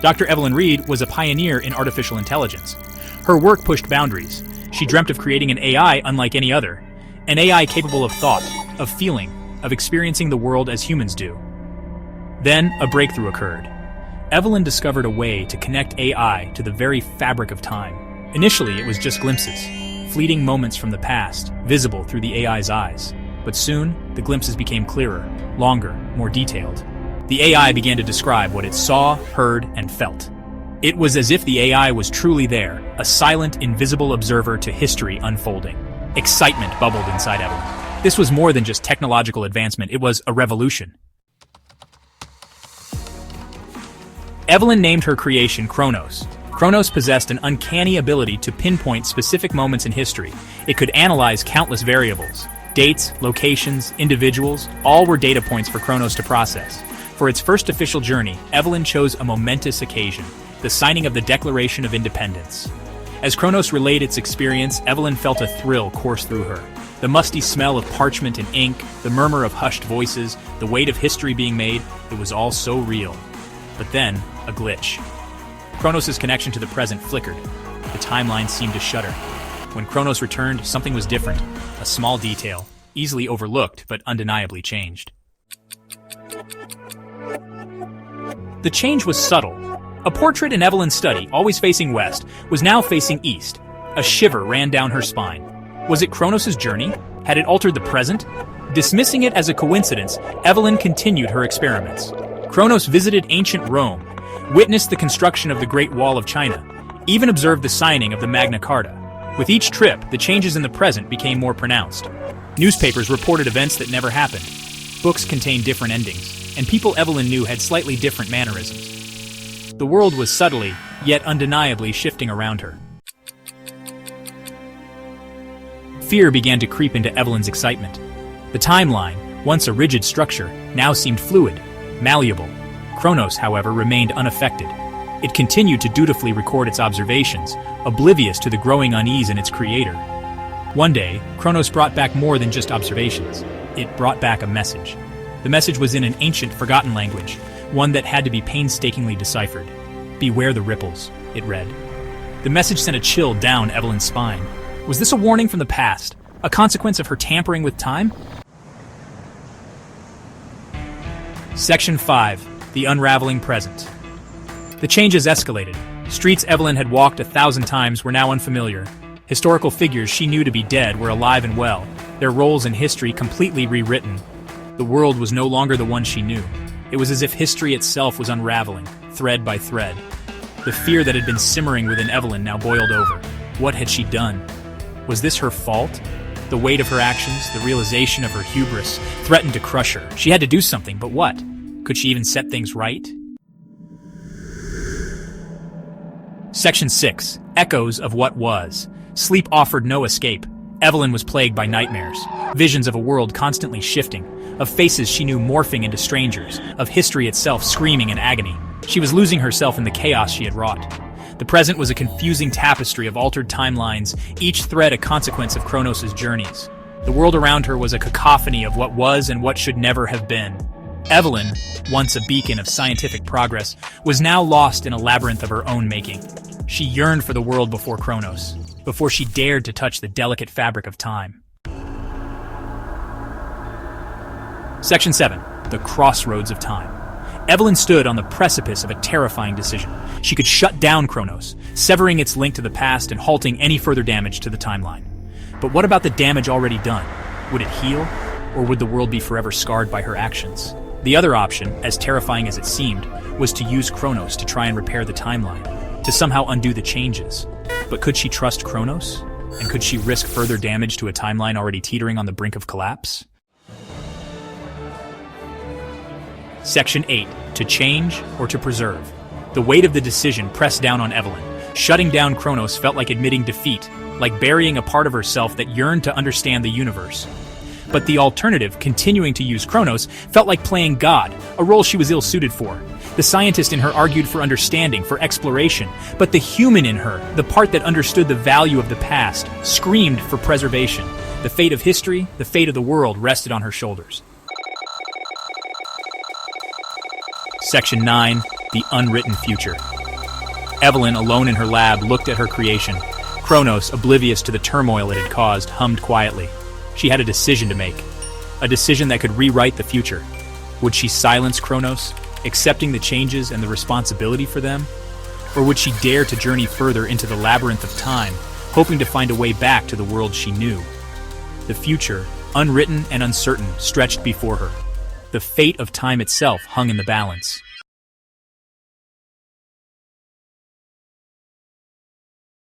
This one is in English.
Dr. Evelyn Reed was a pioneer in artificial intelligence. Her work pushed boundaries. She dreamt of creating an AI unlike any other, an AI capable of thought, of feeling, of experiencing the world as humans do. Then, a breakthrough occurred. Evelyn discovered a way to connect AI to the very fabric of time. Initially, it was just glimpses, fleeting moments from the past, visible through the AI's eyes. But soon, the glimpses became clearer, longer, more detailed. The AI began to describe what it saw, heard, and felt. It was as if the AI was truly there, a silent, invisible observer to history unfolding. Excitement bubbled inside Evelyn. This was more than just technological advancement, it was a revolution. Evelyn named her creation Chronos. Chronos possessed an uncanny ability to pinpoint specific moments in history. It could analyze countless variables. Dates, locations, individuals, all were data points for Chronos to process. For its first official journey, Evelyn chose a momentous occasion, the signing of the Declaration of Independence. As Chronos relayed its experience, Evelyn felt a thrill course through her. The musty smell of parchment and ink, the murmur of hushed voices, the weight of history being made, it was all so real. But then, a glitch. Chronos' connection to the present flickered. The timeline seemed to shudder. When Chronos returned, something was different. A small detail, easily overlooked but undeniably changed. The change was subtle. A portrait in Evelyn's study, always facing west, was now facing east. A shiver ran down her spine. Was it Chronos' journey? Had it altered the present? Dismissing it as a coincidence, Evelyn continued her experiments. Chronos visited ancient Rome, witnessed the construction of the Great Wall of China, even observed the signing of the Magna Carta. With each trip, the changes in the present became more pronounced. Newspapers reported events that never happened. Books contained different endings, and people Evelyn knew had slightly different mannerisms. The world was subtly, yet undeniably shifting around her. Fear began to creep into Evelyn's excitement. The timeline, once a rigid structure, now seemed fluid, malleable. Chronos, however, remained unaffected. It continued to dutifully record its observations, oblivious to the growing unease in its creator. One day, Chronos brought back more than just observations. It brought back a message. The message was in an ancient, forgotten language, one that had to be painstakingly deciphered. "Beware the ripples," it read. The message sent a chill down Evelyn's spine. Was this a warning from the past? A consequence of her tampering with time? Section 5. The Unraveling Present. The changes escalated. Streets Evelyn had walked 1,000 times were now unfamiliar. Historical figures she knew to be dead were alive and well, their roles in history completely rewritten. The world was no longer the one she knew. It was as if history itself was unraveling, thread by thread. The fear that had been simmering within Evelyn now boiled over. What had she done? Was this her fault? The weight of her actions, the realization of her hubris, threatened to crush her. She had to do something, but what? Could she even set things right? Section 6. Echoes of What Was. Sleep offered no escape. Evelyn was plagued by nightmares, visions of a world constantly shifting, of faces she knew morphing into strangers, of history itself screaming in agony. She was losing herself in the chaos she had wrought. The present was a confusing tapestry of altered timelines, each thread a consequence of Chronos' journeys. The world around her was a cacophony of what was and what should never have been. Evelyn, once a beacon of scientific progress, was now lost in a labyrinth of her own making. She yearned for the world before Chronos, before she dared to touch the delicate fabric of time. Section 7. The Crossroads of Time. Evelyn stood on the precipice of a terrifying decision. She could shut down Chronos, severing its link to the past and halting any further damage to the timeline. But what about the damage already done? Would it heal, or would the world be forever scarred by her actions? The other option, as terrifying as it seemed, was to use Chronos to try and repair the timeline, to somehow undo the changes. But could she trust Chronos? And could she risk further damage to a timeline already teetering on the brink of collapse? Section 8. To change or to preserve. The weight of the decision pressed down on Evelyn. Shutting down Chronos felt like admitting defeat, like burying a part of herself that yearned to understand the universe. But the alternative, continuing to use Chronos, felt like playing God, a role she was ill-suited for. The scientist in her argued for understanding, for exploration, but the human in her, the part that understood the value of the past, screamed for preservation. The fate of history, the fate of the world rested on her shoulders. Section 9. The Unwritten Future. Evelyn, alone in her lab, looked at her creation. Kronos, oblivious to the turmoil it had caused, hummed quietly. She had a decision to make. A decision that could rewrite the future. Would she silence Kronos, accepting the changes and the responsibility for them? Or would she dare to journey further into the labyrinth of time, hoping to find a way back to the world she knew? The future, unwritten and uncertain, stretched before her. The fate of time itself hung in the balance.